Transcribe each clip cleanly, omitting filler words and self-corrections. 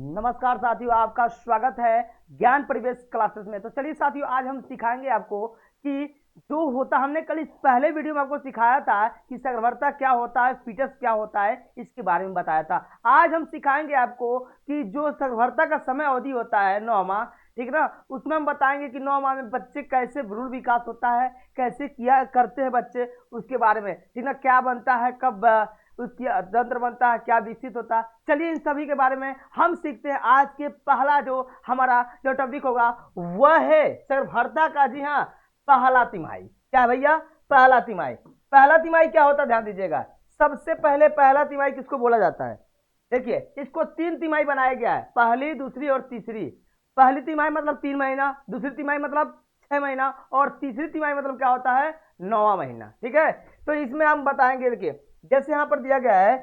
नमस्कार साथियों, आपका स्वागत है ज्ञान परिवेश क्लासेस में। तो चलिए साथियों, आज हम सिखाएंगे आपको कि जो होता, हमने कल इस पहले वीडियो में आपको सिखाया था कि साक्षरता क्या होता है, फीटस क्या होता है, इसके बारे में बताया था। आज हम सिखाएंगे आपको कि जो साक्षरता का समय अवधि होता है 9 माह, ठीक है ना, उसमें हम बताएंगे कि 9 माह में बच्चे कैसे भ्रूण विकास होता है, कैसे किया करते हैं बच्चे, उसके बारे में, ठीक है ना, क्या बनता है, कब उसकी तंत्र बनता है, क्या विकसित होता है। चलिए इन सभी के बारे में हम सीखते हैं। आज के पहला जो हमारा जो टॉपिक होगा वह है साक्षरता का। जी हाँ, पहला तिमाही। क्या भैया? पहला तिमाही। पहला तिमाही क्या होता है, ध्यान दीजिएगा। सबसे पहले पहला तिमाही किसको बोला जाता है? देखिए, इसको 3 तिमाही बनाया गया है, पहली, दूसरी और तीसरी। पहली तिमाही मतलब 3 महीना, दूसरी तिमाही मतलब 6 महीना, और तीसरी तिमाही मतलब क्या होता है, 9वां महीना। ठीक है, तो इसमें हम बताएंगे। देखिए, जैसे यहां पर दिया गया है,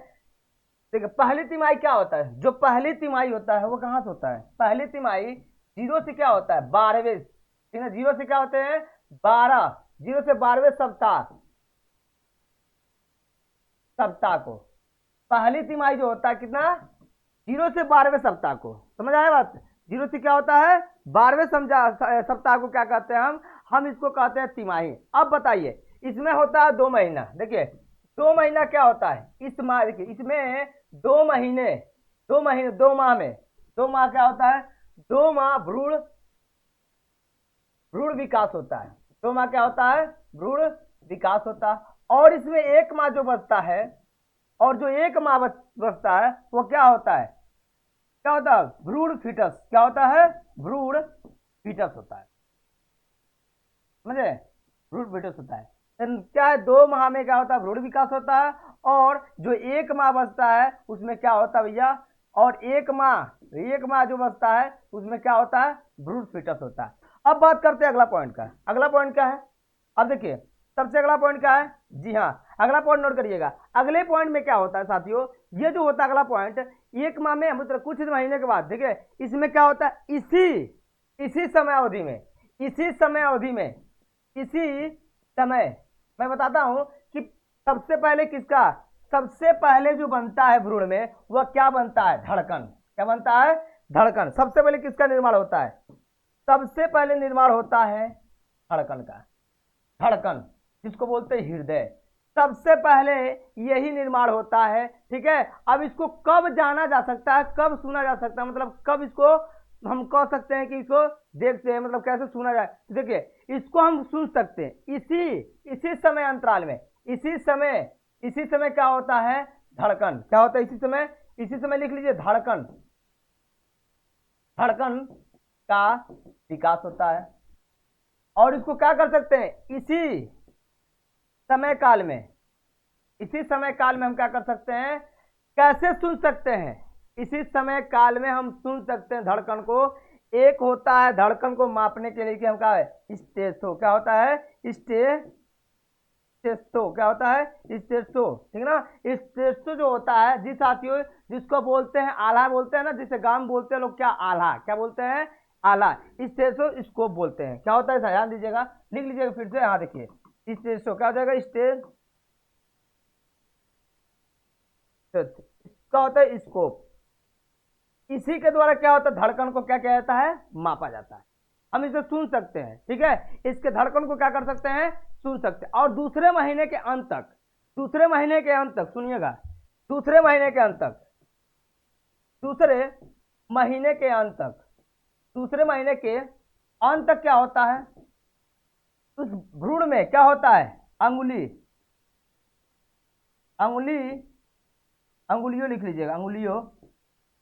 देखिए पहली तिमाही क्या होता है। जो पहली तिमाही होता है वो कहां से होता है? पहली तिमाही जीरो से क्या होता है, 12वें, ठीक है, जीरो से क्या होते हैं, 12, जीरो से 12वें सप्ताह, सप्ताह को पहली तिमाही जो होता है कितना, जीरो से 12वें सप्ताह को। समझ आया बात? जीरो से क्या होता है, 12वें समझा सप्ताह को क्या कहते हैं हम इसको कहते हैं तिमाही। अब बताइए, इसमें होता है 2 महीना। देखिए 2 महीना क्या होता है इस माह, देखिए इसमें 2 महीने, 2 महीने, 2 माह में, 2 माह क्या होता है, 2 माह भ्रूण भ्रूण विकास होता है। 2 माह क्या होता है, भ्रूण विकास होता है। और इसमें 1 माह जो बचता है, और जो 1 माह बचता है वो क्या होता है, क्या होता है, भ्रूण फीटस। क्या होता है, भ्रूण फीटस होता है। समझे? भ्रूण फीटस होता है। क्या है, 2 माह में क्या होता है, भ्रूण विकास होता है। और जो 1 माह बचता है उसमें क्या होता है भैया, और 1 माह जो बचता है उसमें क्या होता है, भ्रूण फीटस होता है। अब बात करते हैं अगला पॉइंट का। अगला पॉइंट क्या है? अब देखिए, सबसे अगला पॉइंट क्या है, जी हाँ, अगला पॉइंट नोट करिएगा। अगले पॉइंट में क्या होता है साथियों, ये जो होता है अगला पॉइंट, 1 माह में मतलब कुछ महीने के बाद, देखिए इसमें क्या होता है, इसी इसी समय अवधि में, इसी समय अवधि में, इसी समय, मैं बताता हूं कि सबसे पहले किसका, सबसे पहले जो बनता है भ्रूण में वह क्या बनता है, धड़कन। क्या बनता है, धड़कन। सबसे पहले किसका निर्माण होता है, सबसे पहले निर्माण होता है धड़कन का। धड़कन जिसको बोलते हैं हृदय, सबसे पहले यही निर्माण होता है। ठीक है, अब इसको कब जाना जा सकता है, कब सुना जा सकता है, मतलब कब इसको हम कह सकते हैं कि इसको देखते हैं, मतलब कैसे सुना जाए। देखिए इसको हम सुन सकते हैं इसी इसी समय अंतराल में, इसी समय क्या होता है, धड़कन। क्या होता है इसी समय लिख लीजिए, धड़कन, धड़कन का विकास होता है। और इसको क्या कर सकते हैं, समय काल में, इसी समय काल में हम क्या कर सकते हैं, कैसे सुन सकते हैं, इसी समय काल में हम सुन सकते हैं धड़कन को। एक होता है धड़कन को मापने के लिए कि हम क्या है, स्टेथो। क्या होता है, स्टेथो। क्या होता है, स्टेथो, ठीक है ना। स्टेथो जो होता है जी साथियों, जिसको बोलते हैं आल्हा बोलते हैं ना, जिसे गांव में बोलते हैं लोग, क्या आल्हा, क्या बोलते हैं, आल्हा। स्टेथो स्कोप बोलते हैं। क्या होता है, ध्यान दीजिएगा, लिख लीजिएगा फिर से। हाँ देखिए, स्टेथो क्या हो जाएगा, स्टेज क्या होता है, स्कोप। इसी के द्वारा क्या होता है, धड़कन को क्या किया जाता है, मापा जाता है। हम इसे सुन सकते हैं। ठीक है, इसके धड़कन को क्या कर सकते हैं, सुन सकते हैं। और दूसरे महीने के अंत तक, दूसरे महीने के अंत तक, सुनिएगा, दूसरे महीने के अंत तक, दूसरे महीने के अंत तक, दूसरे महीने के अंत तक क्या होता है, उस भ्रूण में क्या होता है, अंगुली, अंगुली, अंगुलियों लिख लीजिएगा, अंगुलियों,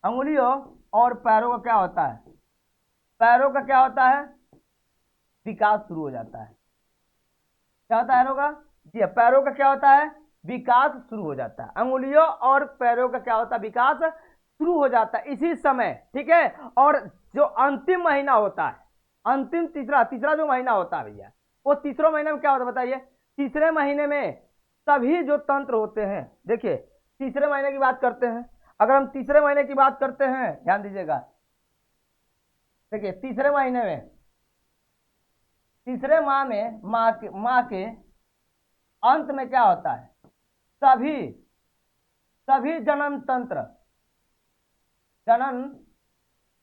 अंगुलियों और पैरों का क्या होता है, पैरों का क्या होता है, विकास शुरू हो जाता है। क्या होता है पैरों का, जी पैरों का क्या होता है, विकास शुरू हो जाता है। अंगुलियों और पैरों का क्या होता है, विकास शुरू हो जाता है इसी समय। ठीक है, और जो अंतिम महीना होता है, अंतिम तीसरा तीसरा जो महीना होता है भैया, वो तीसरे महीने में क्या होता है बताइए। तीसरे महीने में सभी जो तंत्र होते हैं, देखिए तीसरे महीने की बात करते हैं। अगर हम तीसरे महीने की बात करते हैं, ध्यान दीजिएगा, देखिए तीसरे महीने में, तीसरे माह में, माह के अंत में क्या होता है, सभी सभी जनन तंत्र, जनन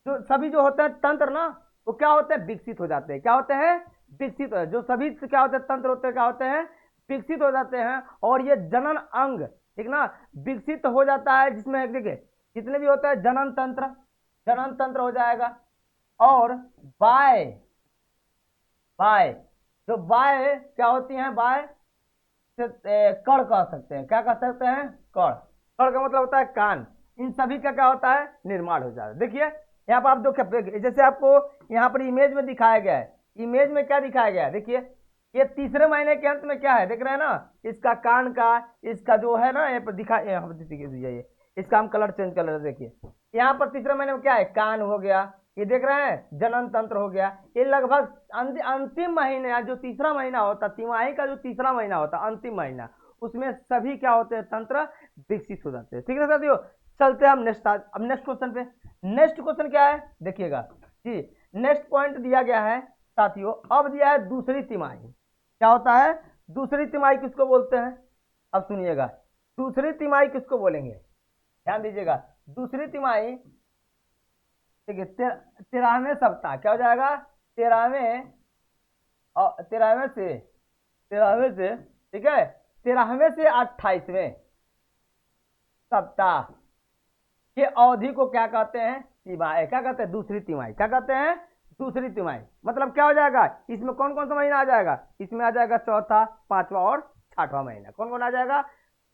जो सभी जो होते हैं तंत्र ना, वो क्या होते हैं, विकसित हो जाते हैं। क्या होते हैं, विकसित हो, जो सभी क्या होते हैं तंत्र होते हैं, क्या होते हैं, विकसित हो जाते हैं। और ये जनन अंग, ठीक ना, विकसित हो जाता है, जिसमें देखिए जितने भी होते हैं जनन तंत्र, जनन तंत्र हो जाएगा। और बाय, बाय, जो बाय क्या होती हैं, बाय से कण कह सकते हैं, क्या कह सकते हैं, कण। कण का मतलब होता है कान। इन सभी का क्या होता है, निर्माण हो जाता है। देखिए यहाँ पर आप देखिए, जैसे आपको यहाँ पर इमेज में दिखाया गया है, इमेज में क्या दिखाया गया है, देखिए ये तीसरे महीने के अंत में क्या है, देख रहे हैं ना, इसका कान का, इसका जो है ना, ये पर दिखा, यहाँ पर दीजिए, इसका हम कलर चेंज कर लेते, देखिए यहाँ पर तीसरे महीने में क्या है, कान हो गया, ये देख रहे हैं जनन तंत्र हो गया। ये लगभग अंतिम महीने, जो तीसरा महीना होता, तिमाही का जो तीसरा महीना होता, अंतिम महीना, उसमें सभी क्या होते हैं, तंत्र विकसित हो जाते हैं। ठीक है साथियों, चलते हैं हम नेक्स्ट, अब नेक्स्ट क्वेश्चन पे। नेक्स्ट क्वेश्चन क्या है, देखिएगा जी, नेक्स्ट पॉइंट दिया गया है साथियों, अब दिया है दूसरी तिमाही। क्या होता है, दूसरी तिमाही किसको बोलते हैं, अब सुनिएगा, दूसरी तिमाही किसको बोलेंगे, ध्यान दीजिएगा। दूसरी तिमाही, देखिए 13वें सप्ताह क्या हो जाएगा, 13वें, और 13वें से ठीक है, 13वें से 28वें सप्ताह के अवधि को क्या कहते हैं, तिमाही। क्या कहते हैं, दूसरी तिमाही। क्या कहते हैं, दूसरी तिमाही। मतलब क्या हो जाएगा, इसमें कौन कौन सा महीना आ जाएगा, इसमें आ जाएगा चौथा, पांचवा और छठवां महीना। कौन कौन आ जाएगा,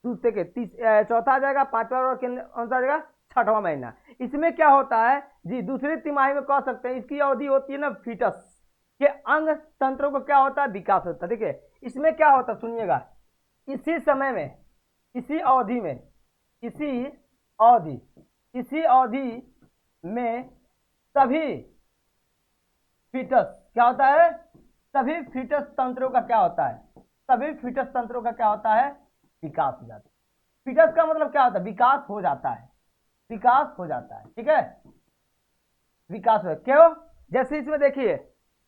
दूसरे के चौथा आ जाएगा, पांचवा और कौन सा आ जाएगा, छठवां महीना। इसमें क्या होता है जी, दूसरी तिमाही में कह सकते हैं, इसकी अवधि होती है ना, फीटस के अंग तंत्रों को क्या होता है, विकास होता है। देखिए इसमें क्या होता है, सुनिएगा, इसी समय में, इसी अवधि में, इसी अवधि, इसी अवधि में सभी फीटस क्या होता है, सभी फीटस तंत्रों का क्या होता है, सभी फीटस तंत्रों का क्या होता है, विकास हो जाता है। फीटस का मतलब क्या होता है, विकास हो जाता है, विकास हो जाता है। ठीक है, विकास हो, क्यों, जैसे इसमें देखिए,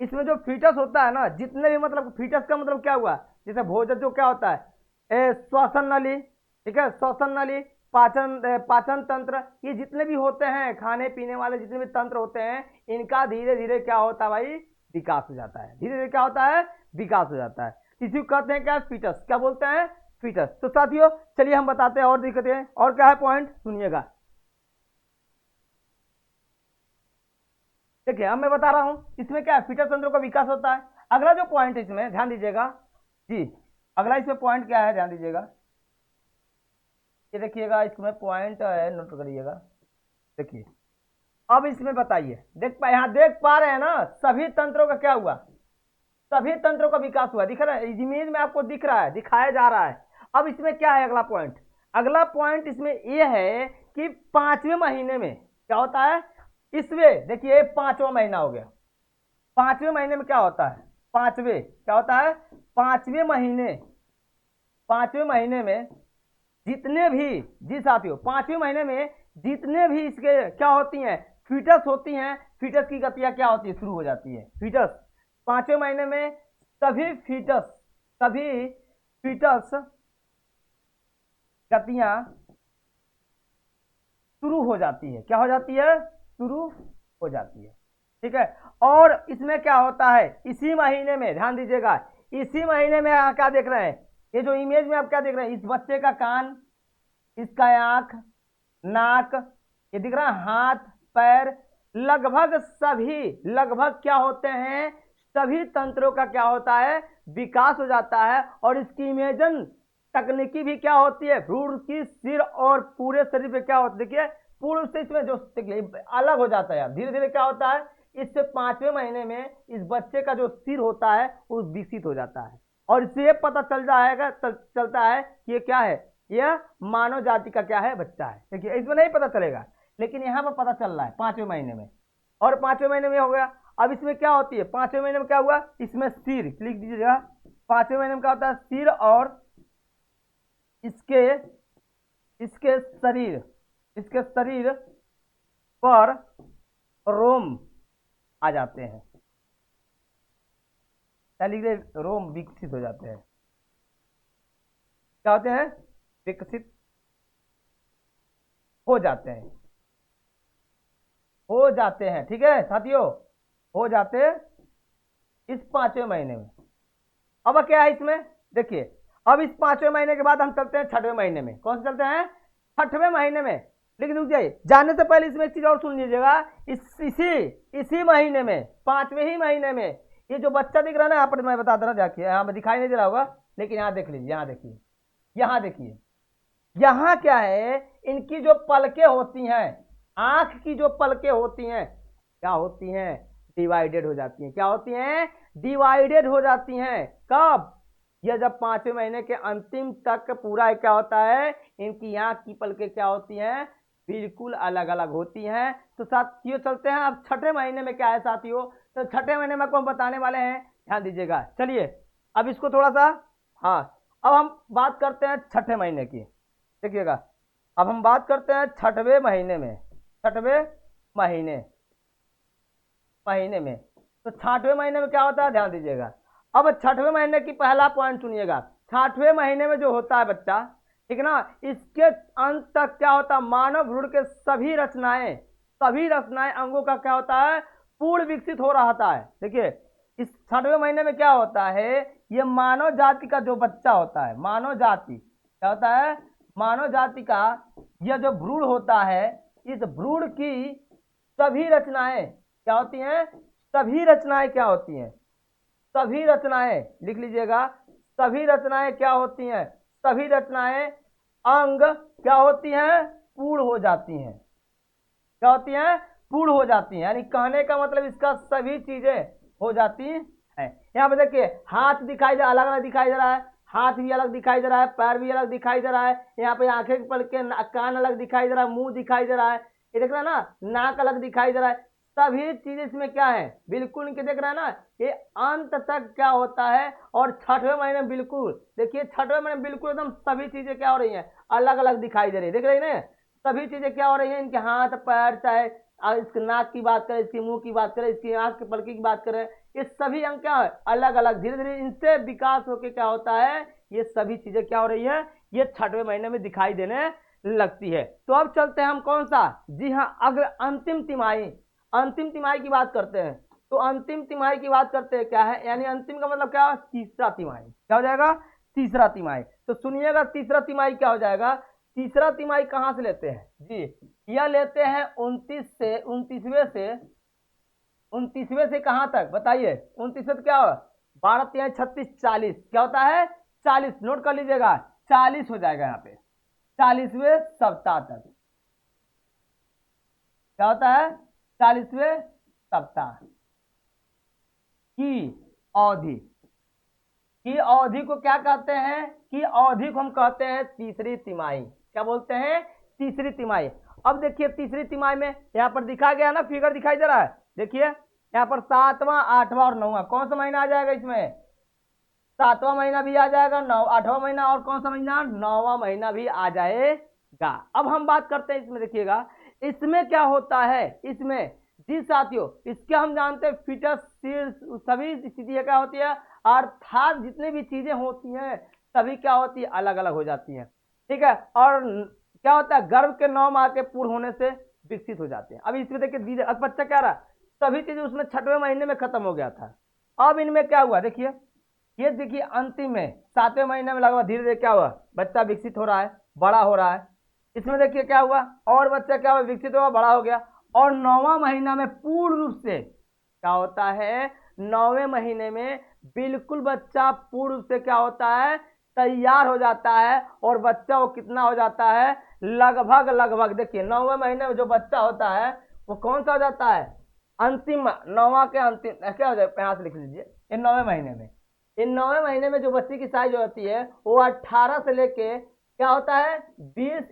इसमें जो फीटस होता है ना, जितने भी, मतलब फीटस का मतलब क्या हुआ, जैसे भोजन जो क्या होता है, श्वसन नली, ठीक है, श्वसन नली, पाचन तंत्र, ये जितने भी होते हैं, खाने पीने वाले जितने भी तंत्र होते हैं, इनका धीरे धीरे क्या होता है भाई, विकास हो जाता है। धीरे धीरे क्या होता है, विकास हो जाता है। इसी को कहते हैं क्या, फीटस। क्या बोलते हैं, फीटस। तो साथियों चलिए हम बताते हैं और दिक्कतें, और क्या है पॉइंट, सुनिएगा। देखिए अब मैं बता रहा हूं, इसमें क्या है, फीटस तंत्रों का विकास होता है। अगला जो पॉइंट है इसमें, ध्यान दीजिएगा जी, अगला इसमें पॉइंट क्या है, ध्यान दीजिएगा, ये देखिएगा, इसमें पॉइंट है, नोट करिएगा। देखिए अब इसमें बताइए, यहाँ देख पा रहे हैं ना, सभी तंत्रों का क्या हुआ, सभी तंत्रों का विकास हुआ, दिख रहा है, इमेज में आपको दिख रहा है, दिखाया जा रहा है। अब इसमें क्या है अगला पॉइंट, अगला पॉइंट इसमें यह है कि पांचवें महीने में क्या होता है, इसमें देखिए पांचवा महीना हो गया, पांचवें महीने में क्या होता है, पांचवें क्या होता है, पांचवें महीने, पांचवें महीने में जितने भी, जी साथियों, पांचवें महीने में जितने भी इसके क्या होती हैं, फीटस होती हैं, फीटस की गतियां क्या होती है, शुरू हो जाती है। फीटस पांचवें महीने में सभी फीटस, सभी फीटस गतियां शुरू हो जाती है। क्या हो जाती है, शुरू हो जाती है। ठीक है, और इसमें क्या होता है, इसी महीने में, ध्यान दीजिएगा, इसी महीने में क्या देख रहे हैं, ये जो इमेज में आप क्या देख रहे हैं, इस बच्चे का कान, इसका आंख, नाक, ये दिख रहा है, हाथ, पैर, लगभग सभी, लगभग क्या होते हैं, सभी तंत्रों का क्या होता है, विकास हो जाता है। और इसकी इमेजन तकनीकी भी क्या होती है, भ्रूण की सिर और पूरे शरीर पे क्या होता है, देखिए पूर्ण से इसमें जो अलग हो जाता है। धीरे धीरे क्या होता है, इससे पांचवें महीने में इस बच्चे का जो सिर होता है वो विकसित हो जाता है, और इससे ये पता चल जाएगा, चलता है कि ये क्या है, यह मानव जाति का क्या है, बच्चा है। देखिए इसमें नहीं पता चलेगा, लेकिन यहाँ पर पता चल रहा है पांचवें महीने में, और पांचवें महीने में हो गया। अब इसमें क्या होती है, पांचवें महीने में क्या हुआ, इसमें सिर लिख दीजिएगा, पांचवें महीने में क्या होता है, सिर और इसके इसके शरीर, इसके शरीर पर रोम आ जाते हैं, क्या लिख रहे, रोम विकसित हो जाते हैं। क्या होते हैं, विकसित हो जाते हैं, हो जाते हैं। ठीक है साथियों, हो जाते इस 5वें महीने में। अब क्या है इसमें, देखिए अब इस 5वें महीने के बाद हम चलते हैं 6वें महीने में। कौन से चलते हैं, 6वें महीने में। लेकिन रुक जाइए, जाने से पहले इसमें एक चीज और सुन लीजिएगा। इसी महीने में, 5वें ही महीने में, ये जो बच्चा दिख रहा है ना, यहाँ पर मैं बता दे रहा, जाके यहाँ पर दिखाई नहीं दे रहा होगा, लेकिन यहाँ देख लीजिए, यहाँ देखिए, यहाँ देखिए, यहाँ क्या है, इनकी जो पलकें होती हैं, आंख की जो पलकें होती हैं, क्या होती हैं, डिवाइडेड हो जाती हैं। क्या होती हैं, डिवाइडेड हो जाती हैं। कब, यह जब 5वें महीने के अंतिम तक पूरा क्या होता है, इनकी आंख की पलकें क्या होती हैं, बिल्कुल अलग अलग होती हैं। तो साथियों चलते हैं अब 6ठे महीने में क्या है साथियों। तो 6ठे महीने में आपको हम बताने वाले हैं, ध्यान दीजिएगा। चलिए अब इसको थोड़ा सा, हाँ अब हम बात करते हैं 6ठे महीने की। देखिएगा, अब हम बात करते हैं 6वें महीने में। 6वें महीने में, तो 6वें महीने में क्या होता है, ध्यान दीजिएगा। अब 6वें महीने की पहला पॉइंट सुनिएगा। 6वें महीने में जो होता है बच्चा, ठीक है ना, इसके अंत तक क्या होता है, मानव भ्रूण के सभी रचनाएं अंगों का क्या होता है, पूर्ण विकसित हो रहा होता है। देखिए इस 6वें महीने में क्या होता है, ये मानव जाति का जो बच्चा होता है, मानव जाति क्या होता है, मानव जाति का यह जो भ्रूण होता है, इस भ्रूण की सभी रचनाएं क्या होती हैं, सभी रचनाएं क्या होती हैं, सभी रचनाएं लिख लीजिएगा, सभी रचनाएं क्या होती हैं, सभी रचनाएं अंग क्या होती हैं, पूर्ण हो जाती हैं। क्या होती हैं, पूर्ण हो जाती हैं। यानी कहने का मतलब इसका सभी चीजें हो जाती हैं। यहाँ पे देखिए हाथ दिखाई दे, अलग अलग दिखाई दे रहा है, हाथ भी अलग दिखाई दे रहा है, पैर भी अलग दिखाई दे रहा है, यहाँ पे आंखें के पलके, कान अलग दिखाई दे रहा है, मुंह दिखाई दे रहा है, ये देख रहा है ना, नाक अलग दिखाई दे रहा है। सभी चीजें इसमें क्या है, बिल्कुल इनके देख रहा है ना, ये अंत तक क्या होता है। और 6वें महीने में बिल्कुल देखिए, 6वें महीने में बिल्कुल एकदम सभी चीजें क्या हो रही हैं, अलग अलग दिखाई दे रही है। देख रही है ना, सभी चीजें क्या हो रही हैं, इनके हाथ पैर, चाहे इसके नाक की बात करें, इसके मुंह की बात करें, इसकी आंख की पलकी की बात करें, ये सभी अंग क्या है, अलग अलग, धीरे धीरे इनसे विकास होकर क्या होता है, ये सभी चीजें क्या हो रही है, ये 6वें महीने में दिखाई देने लगती है। तो अब चलते हैं हम कौन सा, जी हाँ, अगर अंतिम तिमाही की बात करते हैं। तो अंतिम तिमाही की बात करते हैं, क्या है, यानी अंतिम का मतलब क्या, तीसरा तिमाही। क्या हो जाएगा, तीसरा तिमाही। तो सुनिएगा तीसरा तिमाही क्या हो जाएगा। तीसरा तिमाही कहां से लेते हैं जी, यह लेते हैं 29वें से कहां तक बताइए, 29 से क्या हो, 12 3 36 40, क्या होता है 40, नोट कर लीजिएगा, 40 हो जाएगा यहाँ पे, 40वें सप्ताह तक। क्या होता है, 40वें सप्ताह की अवधि, को क्या कहते हैं, की अवधि को हम कहते हैं तीसरी तिमाही। क्या बोलते हैं, तीसरी तिमाही। अब देखिए तीसरी तिमाही में यहाँ पर दिखा गया ना, फिगर दिखाई दे रहा है, देखिए यहाँ पर 7वां 8वां और 9वां, कौन सा महीना आ जाएगा इसमें, 7वां महीना भी आ जाएगा, 8वां महीना, और कौन सा महीना, 9वां महीना भी आ जाएगा। अब हम बात करते हैं इसमें, देखिएगा इसमें क्या होता है, इसमें जी साथियों, इसके हम जानते हैं फीटस, सभी चीजें क्या होती है, अर्थात जितनी भी चीजें होती हैं सभी क्या होती है, अलग अलग हो जाती हैं। ठीक है, और क्या होता है, गर्भ के 9 माह के पूर्ण होने से विकसित हो जाते हैं। अब इसमें देखिए, अब बच्चा क्या रहा, सभी चीजें उसमें 6वें महीने में खत्म हो गया था। अब इनमें क्या हुआ, देखिए ये देखिए अंतिम में 7वें महीने में लगभग धीरे धीरे क्या हुआ, बच्चा विकसित हो रहा है, बड़ा हो रहा है। इसमें देखिए क्या हुआ, और बच्चा क्या हुआ, विकसित हुआ, बड़ा हो गया। और 9वां महीना में पूर्ण रूप से क्या होता है, 9वें महीने में बिल्कुल बच्चा पूर्ण रूप से क्या होता है, तैयार हो जाता है। और बच्चा वो कितना हो जाता है, लगभग देखिए 9वें महीने में जो बच्चा होता है वो कौन सा हो जाता है, अंतिम, 9वां के अंतिम क्या हो जाएगा, यहाँ से लिख लीजिए, इन 9वें महीने में, इन 9वें महीने में जो बच्चे की साइज होती है वो 18 से लेके क्या होता है, 20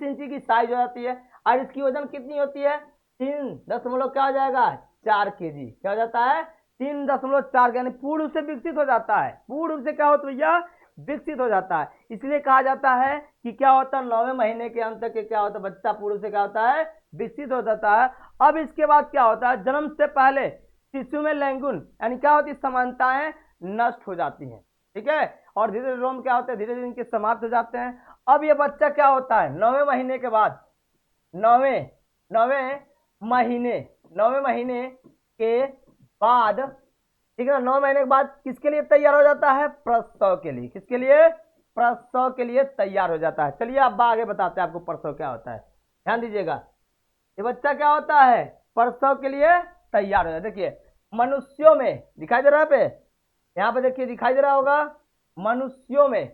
इंची की साइज हो जाती है। और इसकी वजन कितनी होती है, 3 क्या हो जाएगा, 4 kg। क्या हो जाता है, 3.4, यानी पूर्ण रूप से विकसित हो जाता है। पूर्ण रूप से क्या होता है भैया, विकसित हो जाता है। इसलिए कहा जाता है कि क्या होता है, 9वें महीने के अंत के क्या होता है, बच्चा पूर्ण रूप से क्या होता है, विकसित हो जाता है। अब इसके बाद क्या होता है, जन्म से पहले शिशु में लैंगुन यानी क्या होती है, समानताएं नष्ट हो जाती हैं। ठीक है, और धीरे धीरे रोम क्या होते हैं, धीरे धीरे इनके समाप्त हो जाते हैं। अब ये बच्चा क्या होता है, 9वें महीने के बाद, 9वें 9वें महीने, 9वें महीने के बाद, ठीक है ना, 9 महीने के बाद किसके लिए तैयार हो जाता है? प्रसव के लिए। किसके लिए? प्रसव के लिए तैयार हो जाता है। चलिए अब आगे बताते हैं आपको प्रसव क्या होता है। ध्यान दीजिएगा, ये बच्चा क्या होता है? प्रसव के लिए तैयार हो जाता है। देखिए मनुष्यों में दिखाई दे रहा है, पे यहाँ पे देखिए दिखाई दे रहा होगा, मनुष्यों में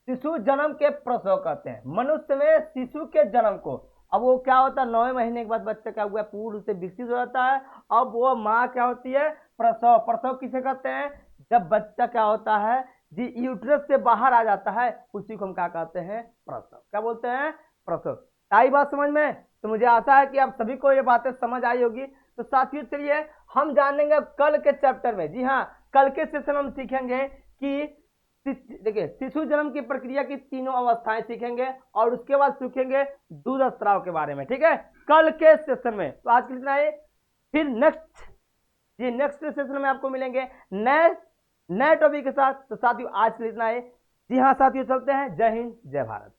शिशु जन्म के प्रसव कहते हैं। मनुष्य में शिशु के जन्म को, अब वो क्या होता है? 9वें महीने के बाद बच्चा क्या हुआ? पूर्ण से विकसित हो जाता है। अब वो माँ क्या होती है? प्रसव। प्रसव किसे कहते हैं? जब बच्चा क्या होता है जी, यूट्रस से बाहर आ जाता है, उसी को हम क्या कहते हैं? प्रसव। क्या बोलते हैं? प्रसव। आई बात समझ में? तो मुझे आशा है कि आप सभी को ये बातें समझ आई होगी। तो साथियों चलिए हम जानेंगे कल के चैप्टर में, जी हाँ, कल के सेशन हम सीखेंगे कि देखिए शिशु जन्म की प्रक्रिया की तीनों अवस्थाएं सीखेंगे और उसके बाद सीखेंगे दूध स्राव के बारे में। ठीक है, कल के सेशन में। तो आज के लिए इतना ही, फिर नेक्स्ट सेशन में आपको मिलेंगे नए टॉपिक के साथ। तो साथियों आज के लिए इतना ही। जी हाँ साथियों, चलते हैं। जय हिंद, जय भारत।